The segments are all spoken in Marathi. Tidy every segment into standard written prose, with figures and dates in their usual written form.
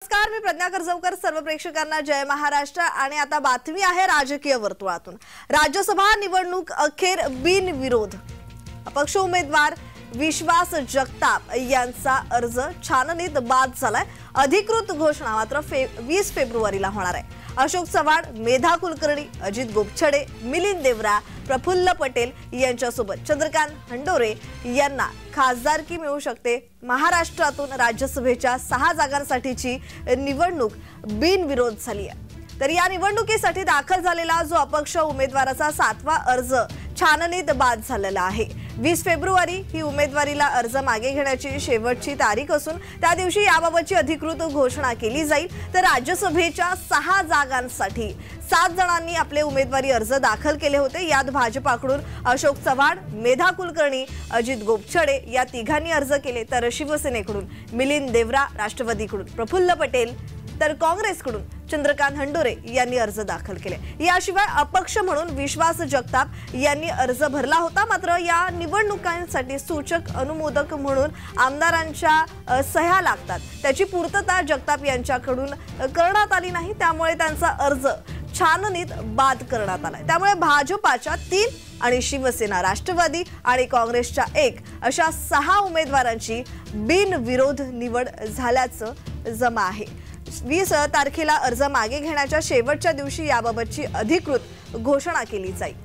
नमस्कार, मी प्रज्ञा करजवकर. सर्व प्रेक्षकांना जय महाराष्ट्र. आणि आता बातमी आहे राजकीय वर्तुळातून. राज्यसभा निवडणूक अखेर बिनविरोध. अपक्ष उमेदवार विश्वास जगताप यांचा अर्ज छाननीत बाद झालाय. अधिकृत घोषणा मात्र 20 फेब्रुवारीला होणार आहे. अशोक चव्हाण, मेधा कुलकर्णी, अजित गोपछडे, मिलिंद देवरा, प्रफुल्ल पटेल यांच्यासोबत चंद्रकांत हंडोरे यांना खासदारकी मिळू शकते. महाराष्ट्रातून राज्यसभेच्या 6 जागांसाठीची निवडणूक बिनविरोध झाली आहे. तर या निवडणुकीसाठी दाखल झालेला जो अपक्ष उमेदवाराचा 7वा अर्ज छाननीत बाद झालेला आहे. 20 फेब्रुवारी ही उमेदवारीला अर्ज मागे घेण्याची शेवटची तारीख असून त्या दिवशी याबाबतची अधिकृत घोषणा केली जाईल. तर राज्यसभेच्या 6 जागांसाठी 7 जणांनी आपले उमेदवारी अर्ज दाखल केले होते. यात भाजपाकडून अशोक चव्हाण, मेधा कुलकर्णी, अजित गोपछडे या तिघांनी अर्ज केले. तर शिवसेनेकडून मिलिंद देवरा, राष्ट्रवादीकडून प्रफुल्ल पटेल, तर काँग्रेसकडून चंद्रकांत हंडोरे यांनी अर्ज दाखल केले. याशिवाय अपक्ष म्हणून विश्वास जगताप यांनी अर्ज भरला होता. मात्र या निवडणुकांसाठी सूचक अनुमोदक म्हणून आमदारांच्या सह्या लागतात, त्याची पूर्तता जगताप यांच्याकडून करण्यात आली नाही. त्यामुळे त्यांचा अर्ज छाननीत बाद करण्यात आला. त्यामुळे भाजपाच्या 3 आणि शिवसेना, राष्ट्रवादी आणि काँग्रेसच्या 1 अशा 6 उमेदवारांची बिनविरोध निवड झाल्याचं जमा आहे. 20 तारखेला अर्ज मागे घेण्याच्या शेवटच्या दिवशी याबाबतची अधिकृत घोषणा केली जाईल.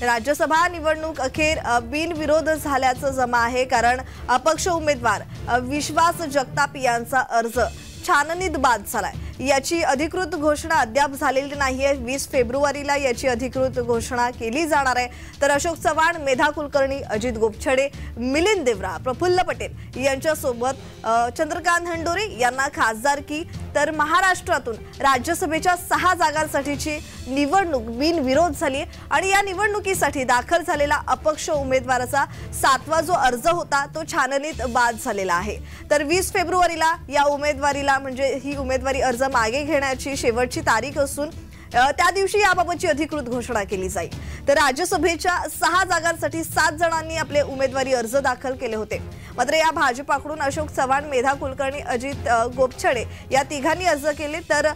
राज्यसभा निवडणूक अखेर बिनविरोध झाल्याचं जमा आहे. कारण अपक्ष उमेदवार विश्वास जगताप यांचा अर्ज छाननीत बाद झालाय. याची अधिकृत घोषणा अद्याप झालेली नाहीये. 20 फेब्रुवारीला याची अधिकृत घोषणा केली जाणार आहे. तर अशोक चव्हाण, मेधा कुलकर्णी, अजित गोपछडे, मिलिंद देवरा, प्रफुल्ल पटेल यांच्यासोबत चंद्रकांत हंडोरे यांना खासदारकी, तर महाराष्ट्रातून राज्यसभेच्या 6 जागांसाठीची निवडणूक बिनविरोध झाली. आणि या निवडणुकीसाठी दाखल झालेला अपक्ष उमेदवाराचा 7वा जो अर्ज होता तो छाननीत बाद झालेला आहे. तर 20 फेब्रुवारीला या उमेदवारीला म्हणजे ही उमेदवारी अर्ज मागे घेण्याची शेवटची तारीख असून त्या दिवशी याबाबतची अधिकृत घोषणा केली जाईल. तर राज्यसभेच्या 6 जागांसाठी 7 जणांनी आपले उमेदवारी अर्ज दाखल केले होते. मात्र या भाजपाकडून अशोक चव्हाण, मेधा कुलकर्णी, अजित गोपछडे या तिघांनी अर्ज केले. तर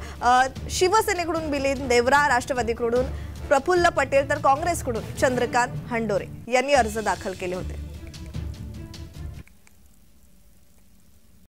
शिवसेनेकडून मिलिंद देवरा, राष्ट्रवादीकडून प्रफुल्ल पटेल, तर काँग्रेसकडून चंद्रकांत हंडोरे यांनी अर्ज दाखल केले होते.